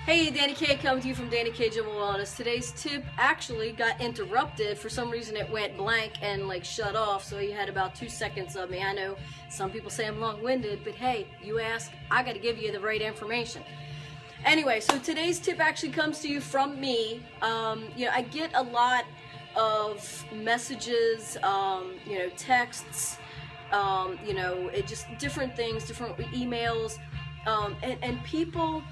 Hey, Danny K coming to you from Danny K Gym and Wellness. Today's tip actually got interrupted. For some reason it went blank and shut off, so you had about 2 seconds of me. I know some people say I'm long-winded, but hey, you ask, I gotta give you the right information. Anyway, so today's tip actually comes to you from me. I get a lot of messages, texts, it just different things, different emails, and people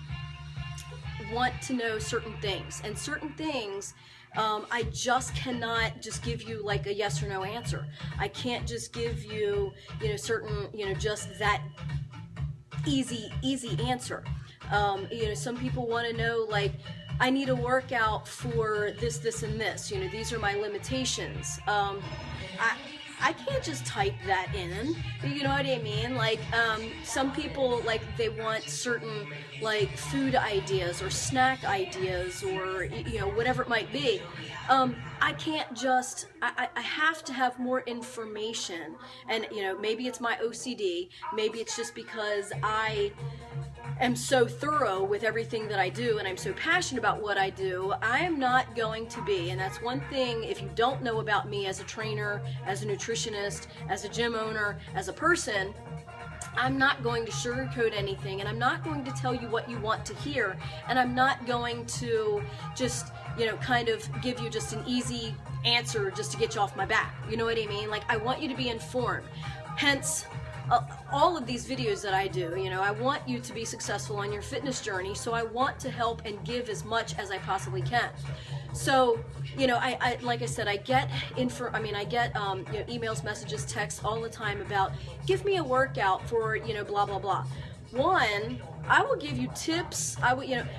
want to know certain things, and certain things I just cannot just give you like a yes or no answer. I can't just give you certain just that easy answer. Some people want to know, like, I need a workout for this and this, these are my limitations. I can't just type that in, you know what I mean? Like, some people, like, they want certain, like, food ideas or snack ideas or, whatever it might be. I can't just, I have to have more information, and, maybe it's my OCD, maybe it's just because I am so thorough with everything that I do and I'm so passionate about what I do. I am not going to be, and that's one thing if you don't know about me as a trainer, as a nutritionist, as a gym owner, as a person, I'm not going to sugarcoat anything, and I'm not going to tell you what you want to hear, and I'm not going to just kind of give you just an easy answer just to get you off my back. You know what I mean? Like, I want you to be informed. Hence all of these videos that I do. I want you to be successful on your fitness journey, so I want to help and give as much as I possibly can. So, I like I said, I get emails, messages, texts all the time about, give me a workout for, blah, blah, blah. One, I will give you tips,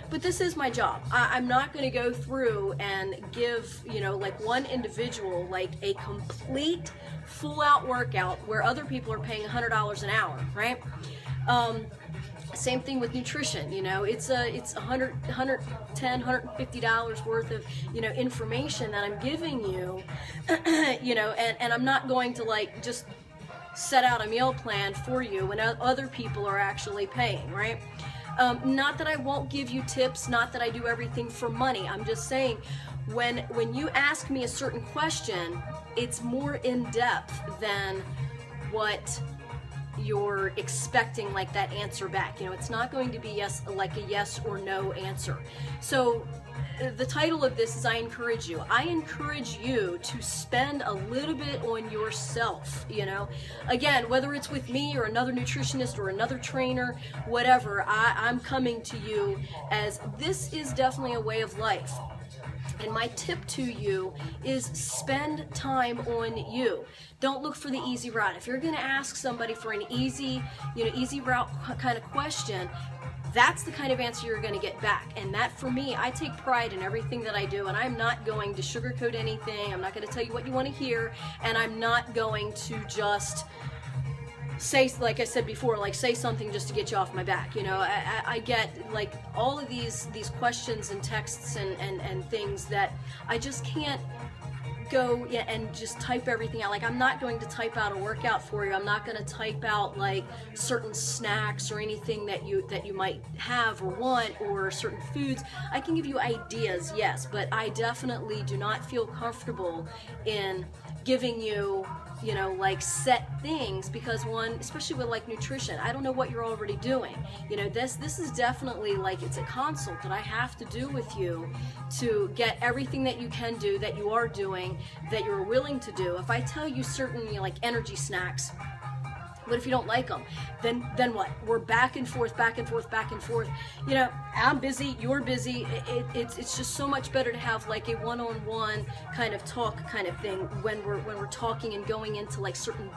but this is my job. I'm not going to go through and give, like, one individual, like, a complete full-out workout where other people are paying $100 an hour, right? Same thing with nutrition. It's $110, $150 worth of information that I'm giving you, and I'm not going to, like, just set out a meal plan for you when other people are actually paying, right? Not that I won't give you tips, not that I do everything for money. I'm just saying, when you ask me a certain question, it's more in depth than what you're expecting, like, that answer back. It's not going to be like a yes or no answer. So the title of this is I encourage you. I encourage you to spend a little bit on yourself, Again, whether it's with me or another nutritionist or another trainer, whatever, I'm coming to you as this is definitely a way of life. And my tip to you is spend time on you. Don't look for the easy route. If you're going to ask somebody for an easy route kind of question, that's the kind of answer you're going to get back. And that, for me, I take pride in everything that I do, and I'm not going to sugarcoat anything. I'm not going to tell you what you want to hear, and I'm not going to just say, like I said before, like, say something just to get you off my back. I get, like, all of these questions and texts and things that I just can't go and just type everything out. Like, I'm not going to type out a workout for you. I'm not going to type out, like, certain snacks or anything that you might have or want, or certain foods. I can give you ideas, yes, but I definitely do not feel comfortable in giving you like, set things, because one, especially with, like, nutrition, I don't know what you're already doing. This is definitely, like, it's a consult that I have to do with you to get everything that you can do, that you are doing, that you're willing to do. If I tell you certain, like, energy snacks, what if you don't like them? Then what? We're back and forth, back and forth, back and forth. I'm busy, you're busy. It's just so much better to have, like, a one-on-one kind of talk kind of thing when we're talking and going into, like, certain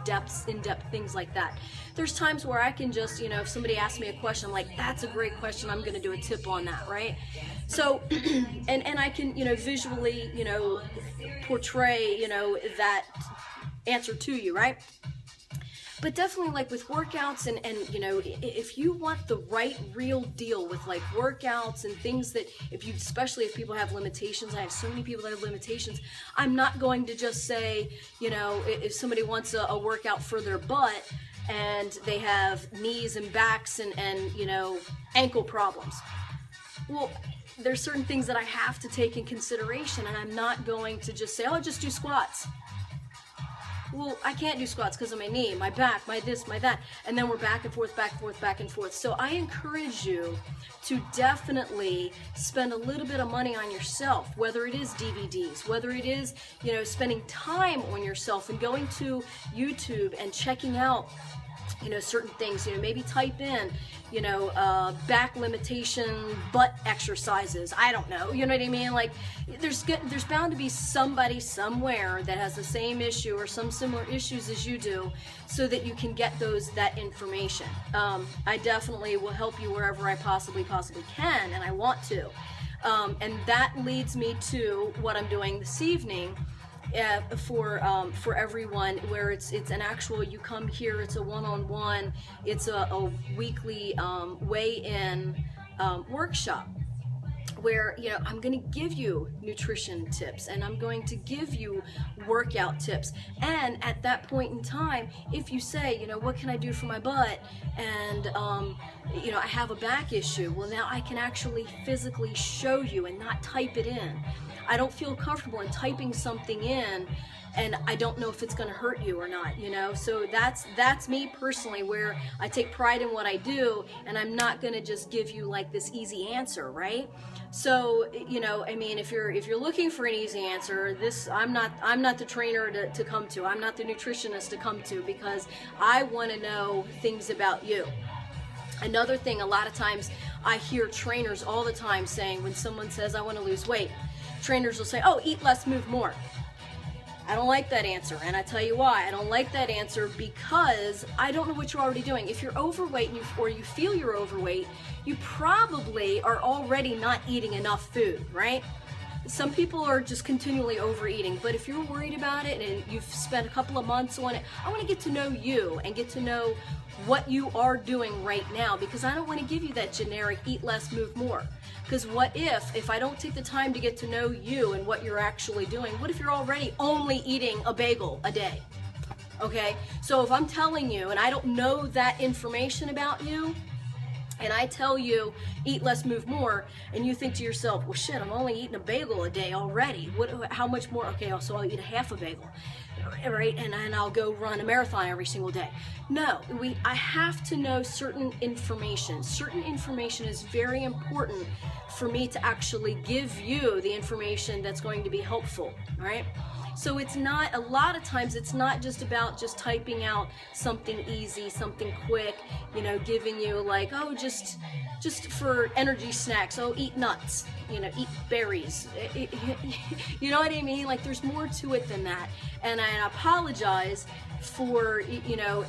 in-depth things like that. There's times where I can just, if somebody asks me a question, I'm like, that's a great question, I'm going to do a tip on that, right? So, and I can, visually, portray, that answer to you, right? But definitely, like, with workouts and if you want the right real deal with, like, workouts and things that, especially if people have limitations, I have so many people that have limitations, I'm not going to just say, if somebody wants a workout for their butt and they have knees and backs and ankle problems, Well, there's certain things that I have to take in consideration, and I'm not going to just say, oh, just do squats. Well, I can't do squats because of my knee, my back, my this, my that, and then we're back and forth, back and forth, back and forth. So I encourage you to definitely spend a little bit of money on yourself, whether it is DVDs, whether it is, you know, spending time on yourself and going to YouTube and checking out, you know, certain things. You know, maybe type in, you know, back limitation butt exercises. I don't know, you know what I mean? Like, there's bound to be somebody somewhere that has the same issue or some similar issues as you do, so that you can get that information. I definitely will help you wherever I possibly can, and I want to. And that leads me to what I'm doing this evening. For everyone, where it's an actual, you come here, it's a one-on-one, it's a weekly weigh-in workshop, where, you know, I'm going to give you nutrition tips, and I'm going to give you workout tips. And at that point in time, if you say, you know, what can I do for my butt, and you know, I have a back issue, well, now I can actually physically show you and not type it in. I don't feel comfortable in typing something in, and I don't know if it's going to hurt you or not, you know. So that's me personally, where I take pride in what I do, and I'm not going to just give you like this easy answer, right? So, you know, I mean, if you're looking for an easy answer, I'm not the trainer to come to. I'm not the nutritionist to come to, because I want to know things about you. Another thing, a lot of times I hear trainers all the time saying, when someone says, I want to lose weight, trainers will say, oh, eat less, move more. I don't like that answer, and I tell you why. I don't like that answer because I don't know what you're already doing. If you're overweight or you feel you're overweight, you probably are already not eating enough food, right? Some people are just continually overeating, but if you're worried about it and you've spent a couple of months on it, I want to get to know you and get to know what you are doing right now, because I don't want to give you that generic eat less, move more. Because what if I don't take the time to get to know you and what you're actually doing, what if you're already only eating a bagel a day? Okay, so if I'm telling you and I don't know that information about you, and I tell you eat less, move more, and you think to yourself, well, shit, I'm only eating a bagel a day already. How much more? Okay, so I'll eat a half a bagel, right? And I'll go run a marathon every single day. No, I have to know certain information. Certain information is very important for me to actually give you the information that's going to be helpful, right? So it's not, a lot of times it's not just about just typing out something easy, something quick, you know, giving you like, oh, just for energy snacks, oh, eat nuts, you know, eat berries. You know what I mean? Like, there's more to it than that. And I apologize for, you know,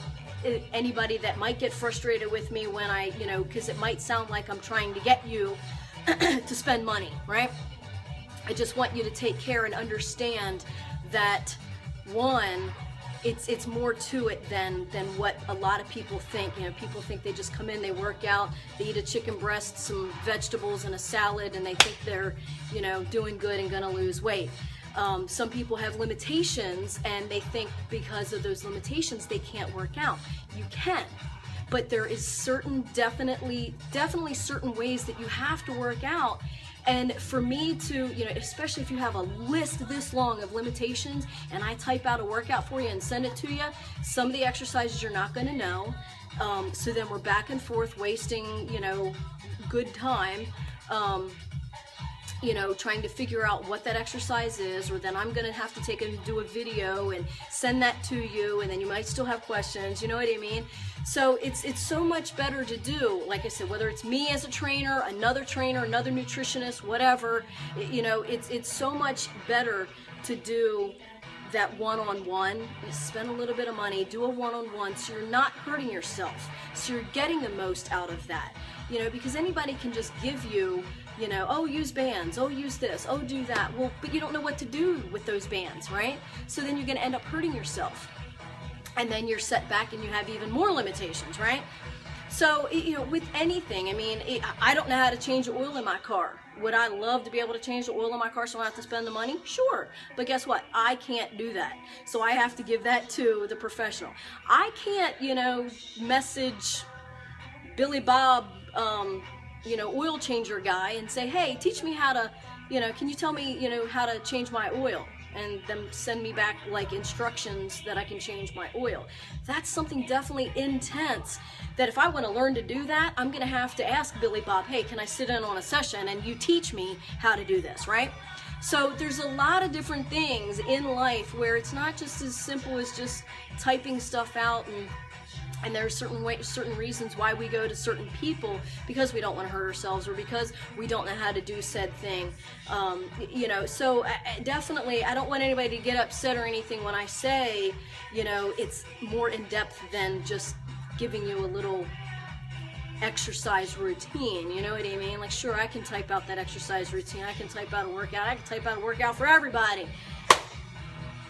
anybody that might get frustrated with me when I, you know, because it might sound like I'm trying to get you to spend money, right? I just want you to take care and understand that, one, it's more to it than what a lot of people think. You know, people think they just come in, they work out, they eat a chicken breast, some vegetables, and a salad, and they think they're, you know, doing good and gonna lose weight. Some people have limitations, and they think because of those limitations they can't work out. You can, but there is definitely certain ways that you have to work out. And for me to, you know, especially if you have a list this long of limitations and I type out a workout for you and send it to you, some of the exercises you're not going to know. So then we're back and forth wasting, you know, good time, you know, trying to figure out what that exercise is, or then I'm going to have to take and do a video and send that to you, and then you might still have questions, you know what I mean? So it's so much better to do, like I said, whether it's me as a trainer, another nutritionist, whatever, you know, it's so much better to do that one-on-one. Spend a little bit of money, do a one-on-one, so you're not hurting yourself, so you're getting the most out of that, you know, because anybody can just give you, you know, oh, use bands, oh, use this, oh, do that. Well, but you don't know what to do with those bands, right? So then you're going to end up hurting yourself. And then you're set back and you have even more limitations, right? So, you know, with anything, I mean, I don't know how to change the oil in my car. Would I love to be able to change the oil in my car so I don't have to spend the money? Sure. But guess what? I can't do that. So I have to give that to the professional. I can't, you know, message Billy Bob, oil changer guy and say, hey, teach me how to, can you tell me, how to change my oil? And then send me back like instructions that I can change my oil. That's something definitely intense, that if I want to learn to do that, I'm gonna have to ask Billy Bob, hey, can I sit in on a session and you teach me how to do this, right? So there's a lot of different things in life where it's not just as simple as just typing stuff out, and there are certain reasons why we go to certain people, because we don't want to hurt ourselves or because we don't know how to do said thing. So definitely, I don't want anybody to get upset or anything when I say, it's more in depth than just giving you a little exercise routine, you know what I mean? Like, sure, I can type out that exercise routine, I can type out a workout, I can type out a workout for everybody.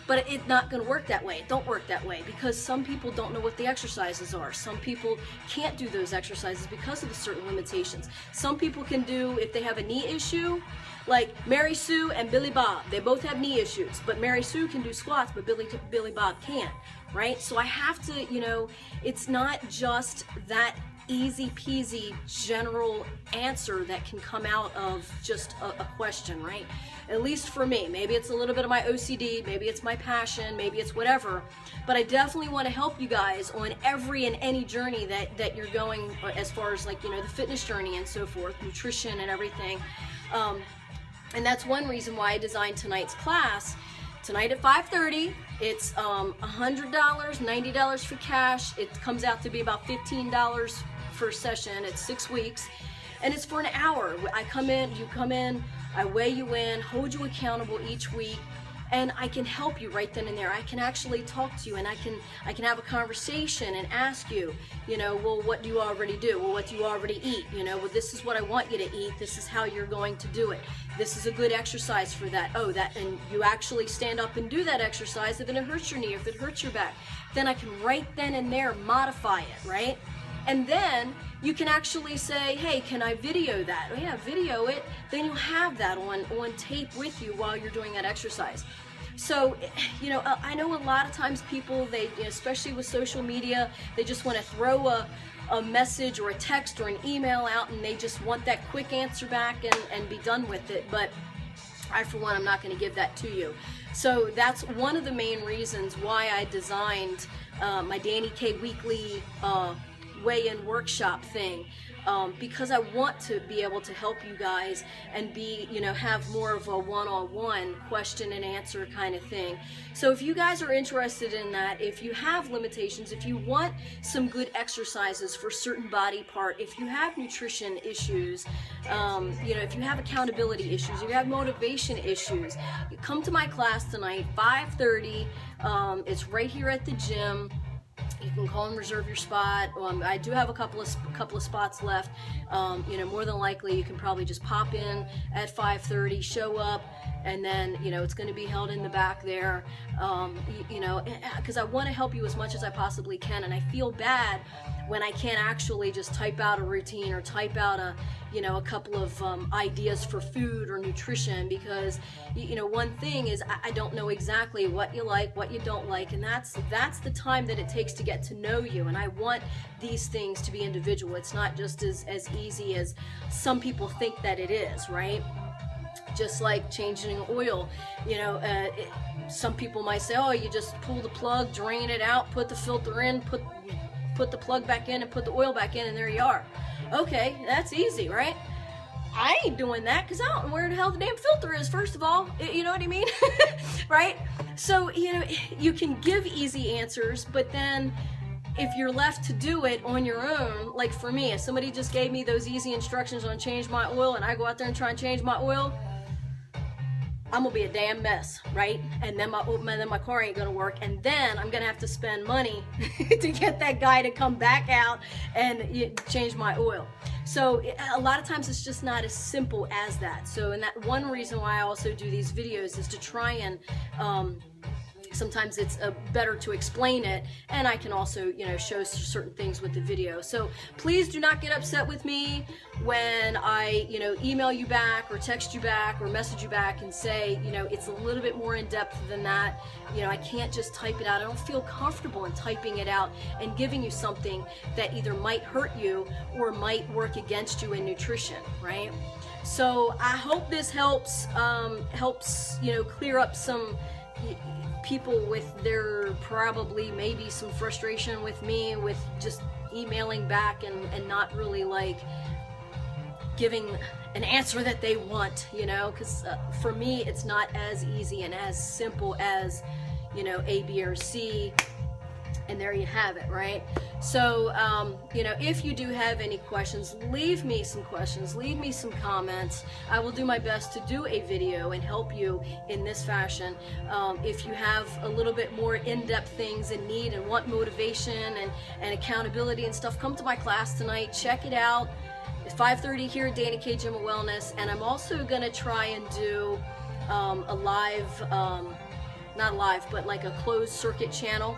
But it's not going to work that way. It don't work that way, because some people don't know what the exercises are. Some people can't do those exercises because of the certain limitations. Some people can do, if they have a knee issue, like Mary Sue and Billy Bob. They both have knee issues, but Mary Sue can do squats, but Billy Bob can't, right? So I have to, it's not just that easy peasy general answer that can come out of just a question, right? At least for me. Maybe it's a little bit of my OCD, maybe it's my passion, maybe it's whatever, but I definitely want to help you guys on every and any journey that you're going, as far as like, the fitness journey and so forth, nutrition and everything. And that's one reason why I designed tonight's class. Tonight at 5:30, it's $100, $90 for cash. It comes out to be about $15 for a session. It's 6 weeks, and it's for an hour. I come in, you come in, I weigh you in, hold you accountable each week, and I can help you right then and there. I can actually talk to you, and I can have a conversation and ask you, well, what do you already do? Well, what do you already eat? Well, this is what I want you to eat. This is how you're going to do it. This is a good exercise for that. Oh, and you actually stand up and do that exercise. If it hurts your knee, or if it hurts your back, then I can right then and there modify it, right? And then you can actually say, hey, can I video that? Oh yeah, video it. Then you'll have that on tape with you while you're doing that exercise. So, I know a lot of times people, they, especially with social media, they just want to throw a message or a text or an email out, and they just want that quick answer back and be done with it. But I, for one, I'm not going to give that to you. So that's one of the main reasons why I designed my Dani K weekly weigh-in workshop thing, because I want to be able to help you guys and be, have more of a one-on-one question and answer kind of thing. So if you guys are interested in that, if you have limitations, if you want some good exercises for certain body part, if you have nutrition issues, if you have accountability issues, if you have motivation issues, come to my class tonight, 5:30. It's right here at the gym. You can call and reserve your spot. I do have a couple of spots left. More than likely you can probably just pop in at 5:30, show up, and then it's going to be held in the back there. Because I want to help you as much as I possibly can, and I feel bad when I can't actually just type out a routine or type out a couple of ideas for food or nutrition, because one thing is I don't know exactly what you like, what you don't like, and that's the time that it takes to get to know you. And I want these things to be individual. It's not just as easy as some people think that it is, right? Just like changing oil, some people might say, oh, you just pull the plug, drain it out, put the filter in, put the plug back in, and put the oil back in, and there you are. Okay, that's easy, right? I ain't doing that, because I don't know where the hell the damn filter is, first of all. You know what I mean? Right? So, you can give easy answers, but then if you're left to do it on your own, like for me, if somebody just gave me those easy instructions on change my oil, and I go out there and try and change my oil, I'm gonna be a damn mess, right? And then my car ain't gonna work, and then I'm gonna have to spend money to get that guy to come back out and change my oil. So a lot of times it's just not as simple as that. So, and that one reason why I also do these videos is to try and sometimes it's better to explain it, and I can also, you know, show certain things with the video. So please do not get upset with me when I, you know, email you back or text you back or message you back and say, you know, it's a little bit more in depth than that. You know, I can't just type it out. I don't feel comfortable in typing it out and giving you something that either might hurt you or might work against you in nutrition, right? So I hope this helps, you know, clear up some people with their probably maybe some frustration with me with just emailing back and not really like giving an answer that they want, you know, because for me it's not as easy and as simple as, you know, A, B, or C, and there you have it, right? So, you know, if you do have any questions, leave me some questions, leave me some comments. I will do my best to do a video and help you in this fashion. If you have a little bit more in-depth things and need and want motivation and accountability and stuff, come to my class tonight, check it out. It's 5:30 here at Dani K Gym and Wellness, and I'm also gonna try and do a live, not live, but like a closed circuit channel,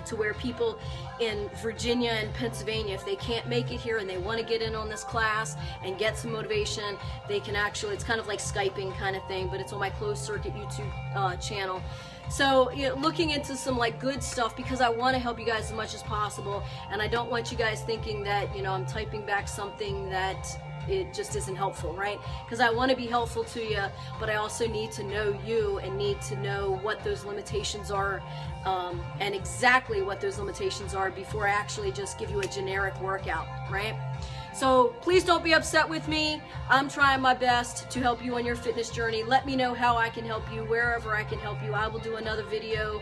to where people in Virginia and Pennsylvania, if they can't make it here and they want to get in on this class and get some motivation, they can actually, it's kind of like Skyping kind of thing, but it's on my closed circuit YouTube channel. So, you know, looking into some like good stuff, because I want to help you guys as much as possible, and I don't want you guys thinking that, you know, I'm typing back something that it just isn't helpful, right? Because I want to be helpful to you, but I also need to know you and need to know what those limitations are, and exactly what those limitations are before I actually just give you a generic workout, right? So please don't be upset with me. I'm trying my best to help you on your fitness journey. Let me know how I can help you, wherever I can help you. I will do another video,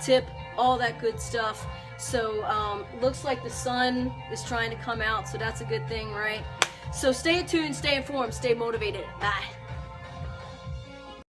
tip, all that good stuff. So looks like the sun is trying to come out, so that's a good thing, right? So stay tuned, stay informed, stay motivated. Bye.